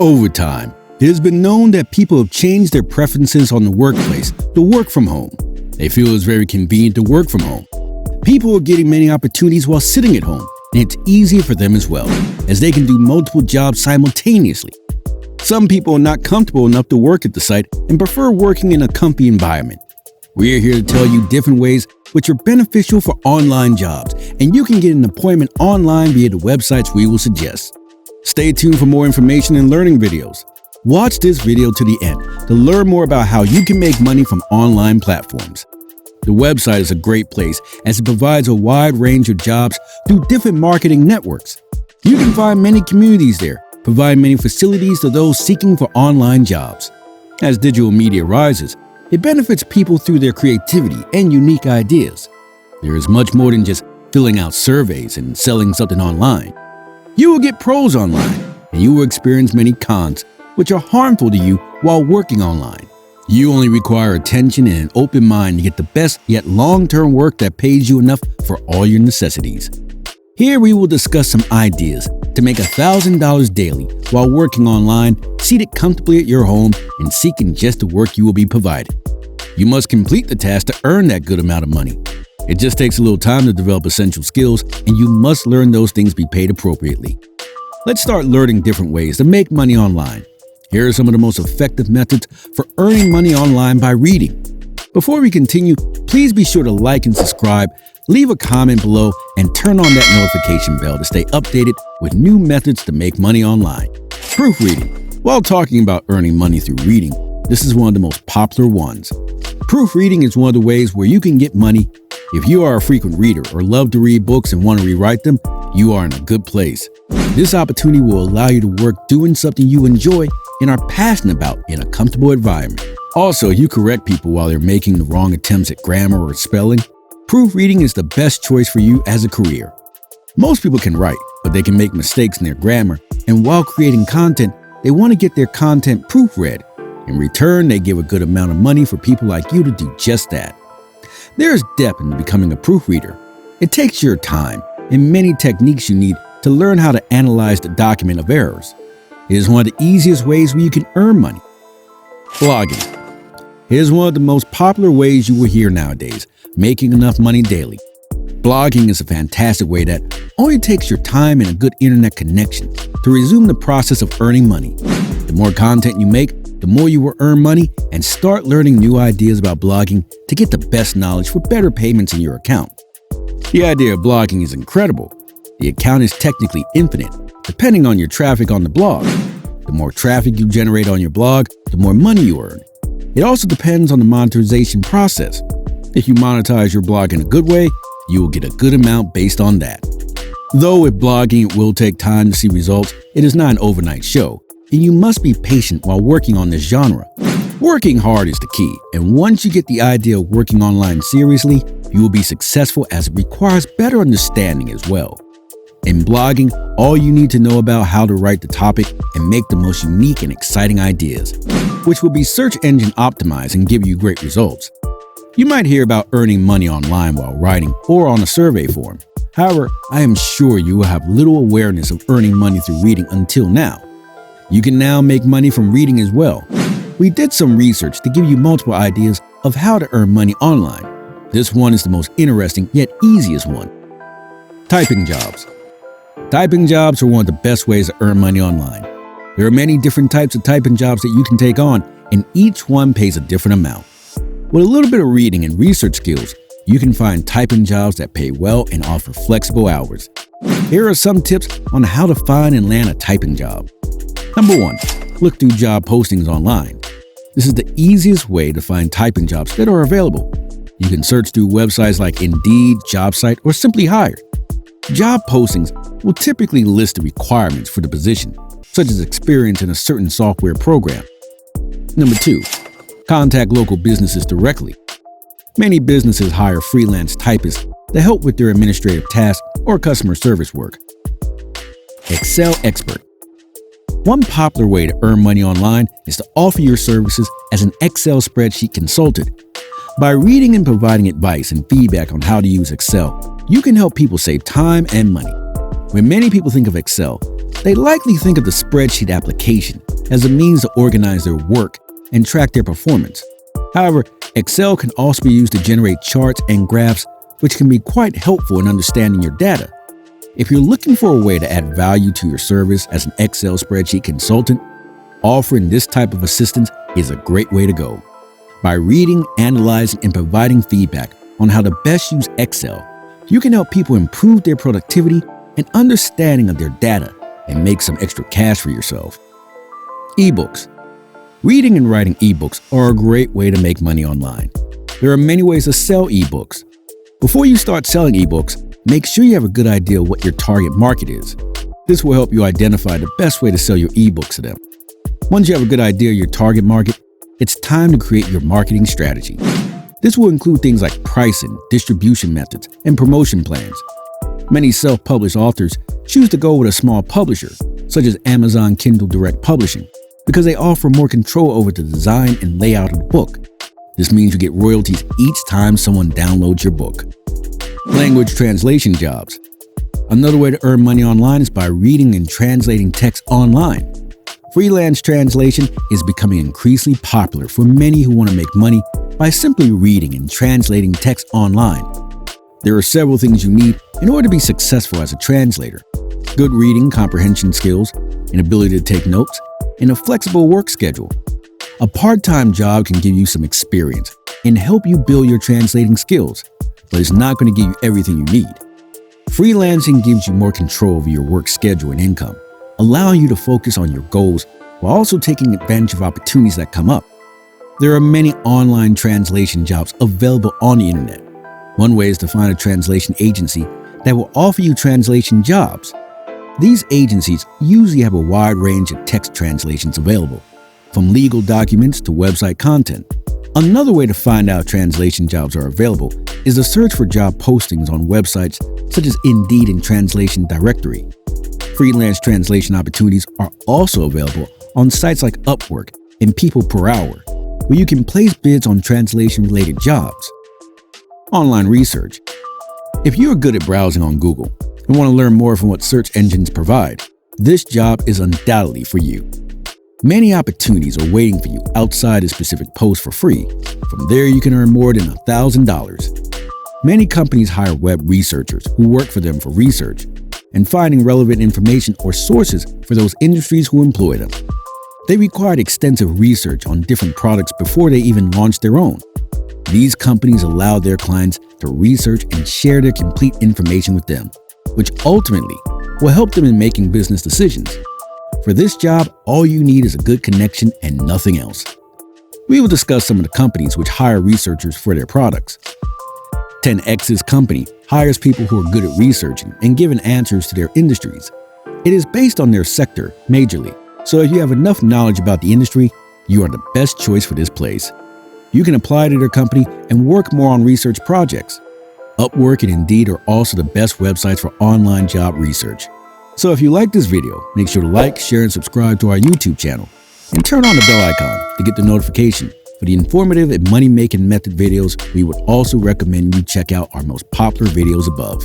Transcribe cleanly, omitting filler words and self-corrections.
Over time, it has been known that people have changed their preferences on the workplace to work from home. They feel it's very convenient to work from home. People are getting many opportunities while sitting at home, and it's easier for them as well, as they can do multiple jobs simultaneously. Some people are not comfortable enough to work at the site and prefer working in a comfy environment. We are here to tell you different ways which are beneficial for online jobs, and you can get an appointment online via the websites we will suggest. Stay tuned for more information and learning videos. Watch this video to the end to learn more about how you can make money from online platforms. The website is a great place as it provides a wide range of jobs through different marketing networks. You can find many communities there, providing many facilities to those seeking for online jobs. As digital media rises, it benefits people through their creativity and unique ideas. There is much more than just filling out surveys and selling something online. You will get pros online, and you will experience many cons, which are harmful to you while working online. You only require attention and an open mind to get the best yet long-term work that pays you enough for all your necessities. Here we will discuss some ideas to make $1,000 daily while working online, seated comfortably at your home and seeking just the work you will be provided. You must complete the task to earn that good amount of money. It just takes a little time to develop essential skills, and you must learn those things be paid appropriately. Let's start learning different ways to make money online. Here are some of the most effective methods for earning money online by reading. Before we continue, please be sure to like and subscribe, leave a comment below, and turn on that notification bell to stay updated with new methods to make money online. Proofreading. While talking about earning money through reading, this is one of the most popular ones. Proofreading is one of the ways where you can get money. If you are a frequent reader or love to read books and want to rewrite them, you are in a good place. This opportunity will allow you to work doing something you enjoy and are passionate about in a comfortable environment. Also, you correct people while they're making the wrong attempts at grammar or spelling. Proofreading is the best choice for you as a career. Most people can write, but they can make mistakes in their grammar, and while creating content, they want to get their content proofread. In return, they give a good amount of money for people like you to do just that. There is depth in becoming a proofreader. It takes your time and many techniques you need to learn how to analyze the document of errors. It is one of the easiest ways where you can earn money. Blogging. It is one of the most popular ways you will hear nowadays, making enough money daily. Blogging is a fantastic way that only takes your time and a good internet connection to resume the process of earning money. The more content you make, the more you will earn money, and start learning new ideas about blogging to get the best knowledge for better payments in your account. The idea of blogging is incredible. The account is technically infinite, depending on your traffic on the blog. The more traffic you generate on your blog, the more money you earn. It also depends on the monetization process. If you monetize your blog in a good way, you will get a good amount based on that. Though with blogging it will take time to see results, it is not an overnight show, and you must be patient while working on this genre. Working hard is the key, and once you get the idea of working online seriously, you will be successful as it requires better understanding as well. In blogging, all you need to know about how to write the topic and make the most unique and exciting ideas, which will be search engine optimized and give you great results. You might hear about earning money online while writing or on a survey form. However, I am sure you will have little awareness of earning money through reading until now. You can now make money from reading as well. We did some research to give you multiple ideas of how to earn money online. This one is the most interesting yet easiest one. Typing jobs. Typing jobs are one of the best ways to earn money online. There are many different types of typing jobs that you can take on, and each one pays a different amount. With a little bit of reading and research skills, you can find typing jobs that pay well and offer flexible hours. Here are some tips on how to find and land a typing job. Number 1, look through job postings online. This is the easiest way to find typing jobs that are available. You can search through websites like Indeed, JobSite, or Simply Hired. Job postings will typically list the requirements for the position, such as experience in a certain software program. Number 2, contact local businesses directly. Many businesses hire freelance typists to help with their administrative tasks or customer service work. Excel expert. One popular way to earn money online is to offer your services as an Excel spreadsheet consultant. By reading and providing advice and feedback on how to use Excel, you can help people save time and money. When many people think of Excel, they likely think of the spreadsheet application, as a means to organize their work and track their performance. However, Excel can also be used to generate charts and graphs, which can be quite helpful in understanding your data. If you're looking for a way to add value to your service as an Excel spreadsheet consultant, offering this type of assistance is a great way to go. By reading, analyzing, and providing feedback on how to best use Excel, you can help people improve their productivity and understanding of their data and make some extra cash for yourself. Ebooks. Reading and writing ebooks are a great way to make money online. There are many ways to sell ebooks. Before you start selling ebooks, make sure you have a good idea of what your target market is. This will help you identify the best way to sell your ebooks to them. Once you have a good idea of your target market, it's time to create your marketing strategy. This will include things like pricing, distribution methods, and promotion plans. Many self-published authors choose to go with a small publisher, such as Amazon Kindle Direct Publishing, because they offer more control over the design and layout of the book. This means you get royalties each time someone downloads your book. Language translation jobs. Another way to earn money online is by reading and translating text online. Freelance translation is becoming increasingly popular for many who want to make money by simply reading and translating text online. There are several things you need in order to be successful as a translator: good reading comprehension skills, an ability to take notes, and a flexible work schedule. A part-time job can give you some experience and help you build your translating skills, but it's not going to give you everything you need. Freelancing gives you more control over your work schedule and income, allowing you to focus on your goals while also taking advantage of opportunities that come up. There are many online translation jobs available on the internet. One way is to find a translation agency that will offer you translation jobs. These agencies usually have a wide range of text translations available, from legal documents to website content. Another way to find out translation jobs are available is to search for job postings on websites such as Indeed and Translation Directory. Freelance translation opportunities are also available on sites like Upwork and People Per Hour, where you can place bids on translation-related jobs. Online research. If you're good at browsing on Google and want to learn more from what search engines provide, this job is undoubtedly for you. Many opportunities are waiting for you outside a specific post for free. From there, you can earn more than $1,000. Many companies hire web researchers who work for them for research and finding relevant information or sources for those industries who employ them. They required extensive research on different products before they even launched their own. These companies allow their clients to research and share their complete information with them, which ultimately will help them in making business decisions. For this job, all you need is a good connection and nothing else. We will discuss some of the companies which hire researchers for their products. 10X's company hires people who are good at researching and giving answers to their industries. It is based on their sector majorly, so if you have enough knowledge about the industry, you are the best choice for this place. You can apply to their company and work more on research projects. Upwork and Indeed are also the best websites for online job research. So if you like this video, make sure to like, share, and subscribe to our YouTube channel. And turn on the bell icon to get the notification for the informative and money-making method videos. We would also recommend you check out our most popular videos above.